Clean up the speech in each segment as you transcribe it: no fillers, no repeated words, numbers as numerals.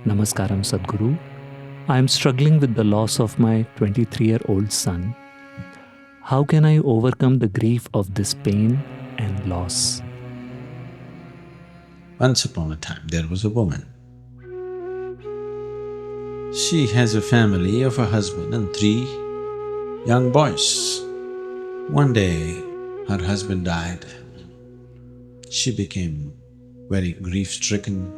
Namaskaram Sadhguru. I am struggling with the loss of my 23-year-old son. How can I overcome the grief of this pain and loss? Once upon a time, there was a woman. She has a family of a husband and 3 young boys. One day, her husband died. She became very grief-stricken.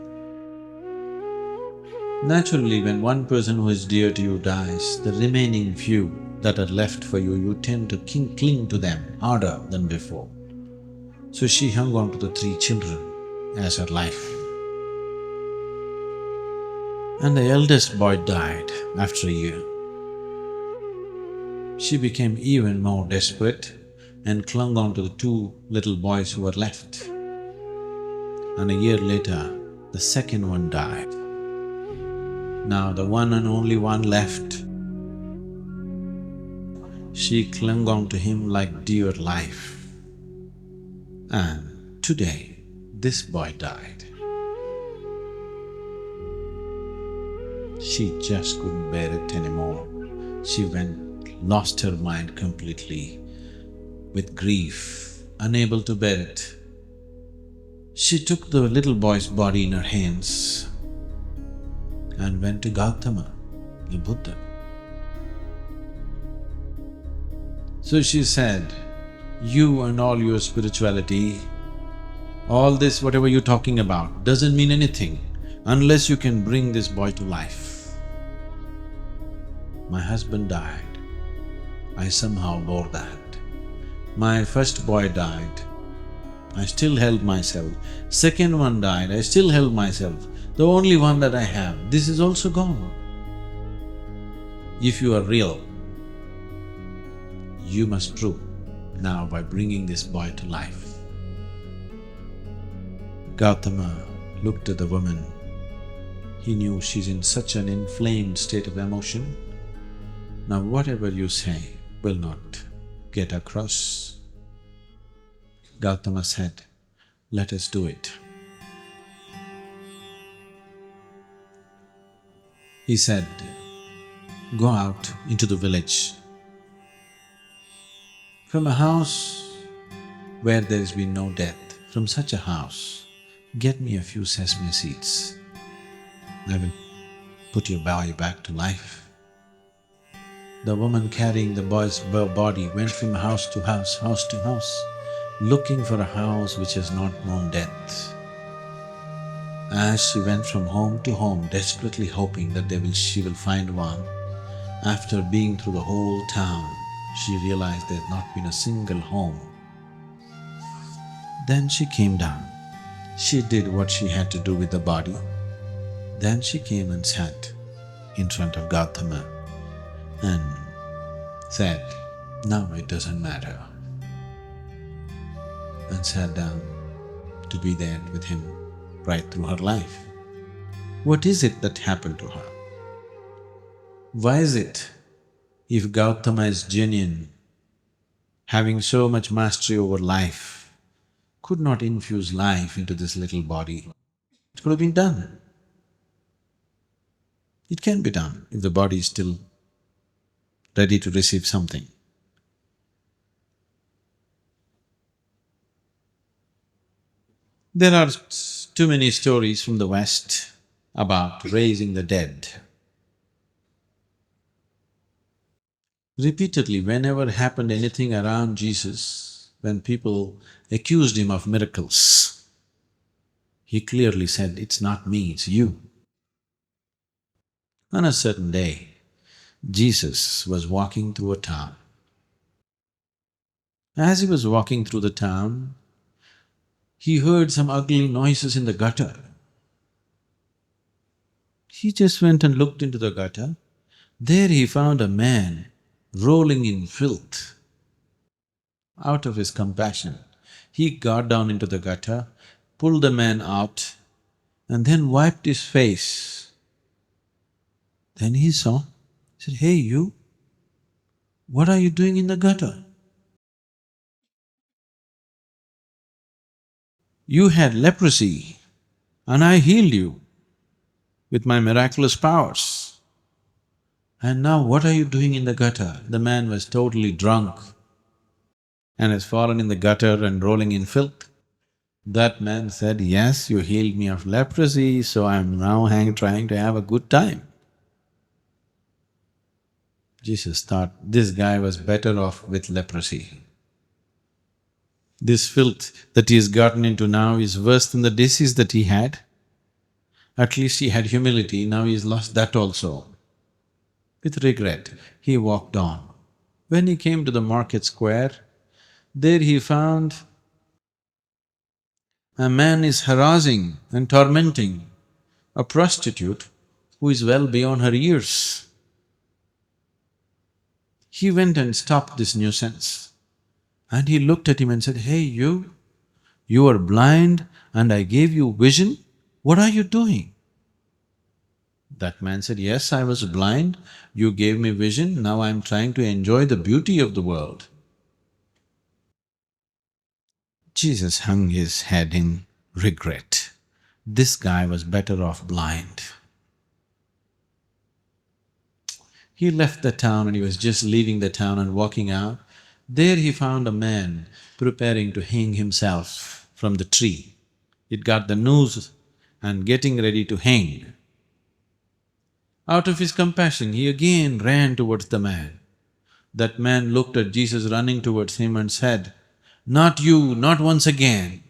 Naturally, when one person who is dear to you dies, the remaining few that are left for you, you tend to cling to them harder than before. So she hung on to the 3 children as her life. And the eldest boy died after a year. She became even more desperate and clung on to the 2 little boys who were left. And a year later, the second one died. Now the one and only one left, she clung on to him like dear life. And today, this boy died. She just couldn't bear it anymore. She lost her mind completely with grief, unable to bear it. She took the little boy's body in her hands and went to Gautama, the Buddha. So she said, "You and all your spirituality, all this whatever you're talking about doesn't mean anything unless you can bring this boy to life. My husband died, I somehow bore that. My first boy died, I still held myself. Second one died, I still held myself. The only one that I have, this is also gone. If you are real, you must prove now by bringing this boy to life." Gautama looked at the woman. He knew she's in such an inflamed state of emotion. Now whatever you say will not get across. Gautama said, "Let us do it." He said, "Go out into the village. From a house where there has been no death, from such a house, get me a few sesame seeds. I will put your boy back to life." The woman carrying the boy's body went from house to house, looking for a house which has not known death. As she went from home to home, desperately hoping that she will find one, after being through the whole town, she realized there had not been a single home. Then she came down. She did what she had to do with the body. Then she came and sat in front of Gautama and said, "Now it doesn't matter," and sat down to be there with him right through her life. What is it that happened to her? Why is it, if Gautama is genuine, having so much mastery over life, could not infuse life into this little body? It could have been done. It can be done if the body is still ready to receive something. There are too many stories from the West about raising the dead. Repeatedly, whenever happened anything around Jesus, when people accused him of miracles, he clearly said, "It's not me, it's you." On a certain day, Jesus was walking through a town. As he was walking through the town, he heard some ugly noises in the gutter. He just went and looked into the gutter. There he found a man rolling in filth. Out of his compassion, he got down into the gutter, pulled the man out, and then wiped his face. Then he saw, he said, "Hey you, what are you doing in the gutter? You had leprosy and I healed you. with my miraculous powers. And now what are you doing in the gutter? The man was totally drunk and has fallen in the gutter and rolling in filth. That man said, yes, you healed me of leprosy, so I'm now trying to have a good time. Jesus thought this guy was better off with leprosy. This filth that he has gotten into now is worse than the disease that he had. At least he had humility, now he's lost that also. With regret, he walked on. When he came to the market square, there he found a man is harassing and tormenting a prostitute who is well beyond her years. He went and stopped this nuisance and he looked at him and said, hey you are blind and I gave you vision, what are you doing? That man said, yes, I was blind, you gave me vision, now I'm trying to enjoy the beauty of the world. Jesus hung his head in regret. This guy was better off blind. He left the town and he was just leaving the town and walking out. There he found a man preparing to hang himself from the tree. It got the noose and getting ready to hang. Out of his compassion, he again ran towards the man. That man looked at Jesus running towards him and said, not you, not once again.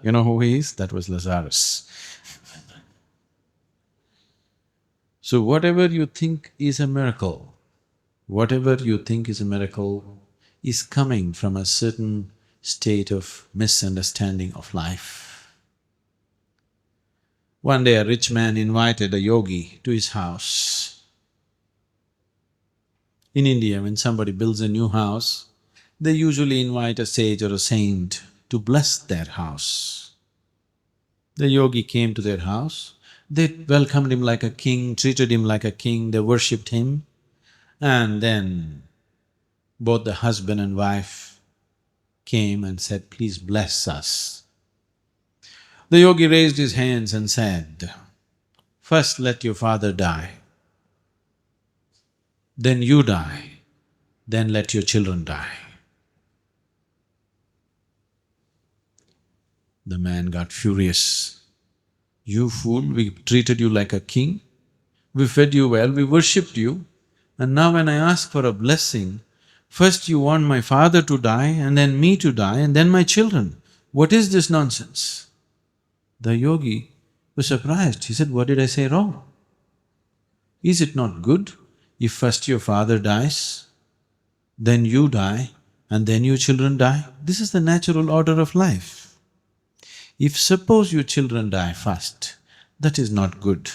You know who he is? That was Lazarus. So whatever you think is a miracle, whatever you think is a miracle is coming from a certain state of misunderstanding of life. One day a rich man invited a yogi to his house. In India, when somebody builds a new house, they usually invite a sage or a saint to bless their house. The yogi came to their house. They welcomed him like a king, treated him like a king, they worshipped him. And then both the husband and wife came and said, please bless us. The yogi raised his hands and said, first let your father die, then you die, then let your children die. The man got furious. You fool, we treated you like a king, we fed you well, we worshipped you, and now when I ask for a blessing, first you want my father to die and then me to die and then my children. What is this nonsense? The yogi was surprised. He said, what did I say wrong? Is it not good if first your father dies, then you die and then your children die? This is the natural order of life. If suppose your children die first, that is not good.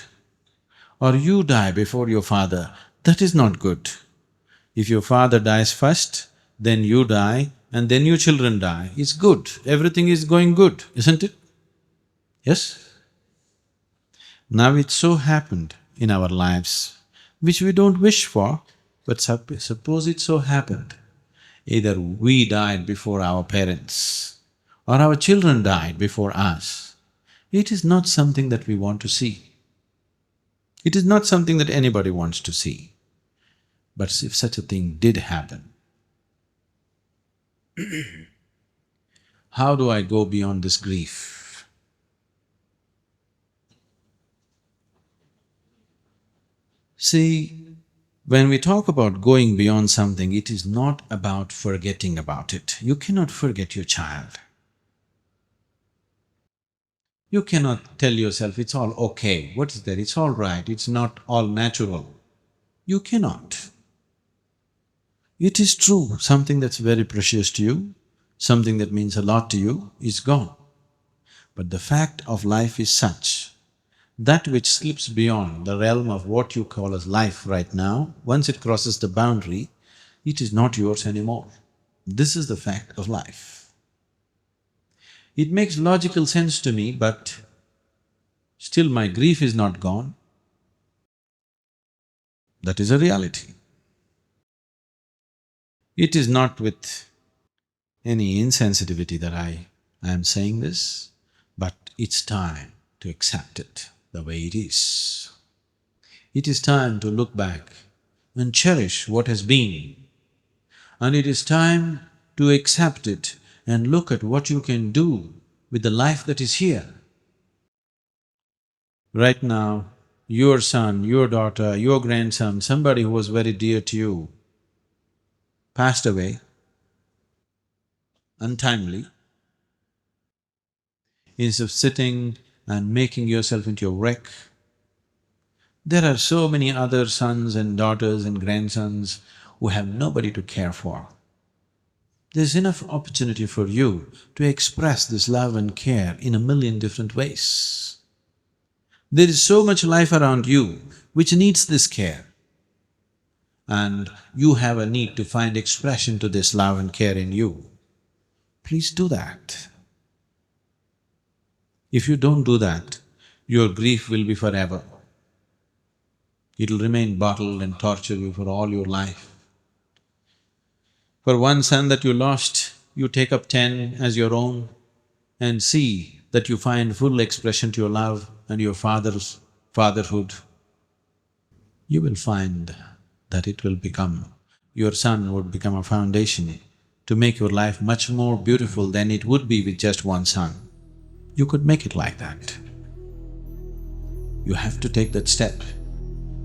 Or you die before your father, that is not good. If your father dies first, then you die and then your children die, it's good. Everything is going good, isn't it? Yes? Now it so happened in our lives, which we don't wish for, but suppose it so happened, either we died before our parents or our children died before us, it is not something that we want to see. It is not something that anybody wants to see. But if such a thing did happen, how do I go beyond this grief? See, when we talk about going beyond something, it is not about forgetting about it. You cannot forget your child. You cannot tell yourself, it's all okay, what is there, it's all right, it's not all natural. You cannot. It is true, something that's very precious to you, something that means a lot to you is gone. But the fact of life is such, that which slips beyond the realm of what you call as life right now, once it crosses the boundary, it is not yours anymore. This is the fact of life. It makes logical sense to me, but still my grief is not gone. That is a reality. It is not with any insensitivity that I am saying this. but it's time to accept it the way it is. It is time to look back and cherish what has been. And it is time to accept it and look at what you can do with the life that is here. Right now, your son, your daughter, your grandson, somebody who was very dear to you, passed away untimely. Instead of sitting and making yourself into a wreck, there are so many other sons and daughters and grandsons who have nobody to care for. There's enough opportunity for you to express this love and care in a million different ways. There is so much life around you which needs this care, and you have a need to find expression to this love and care in you. Please do that. If you don't do that, your grief will be forever. It'll remain bottled and torture you for all your life. For one son that you lost, you take up 10 as your own and see that you find full expression to your love and your father's fatherhood. You will find that it will become… your son would become a foundation to make your life much more beautiful than it would be with just one son. You could make it like that. You have to take that step,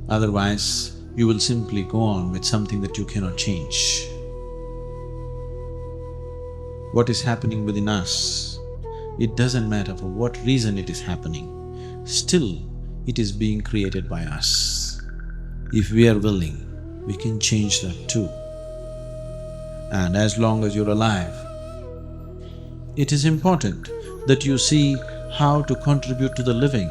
otherwise you will simply go on with something that you cannot change. What is happening within us, it doesn't matter for what reason it is happening, still it is being created by us. If we are willing, we can change that too. And as long as you're alive, it is important that you see how to contribute to the living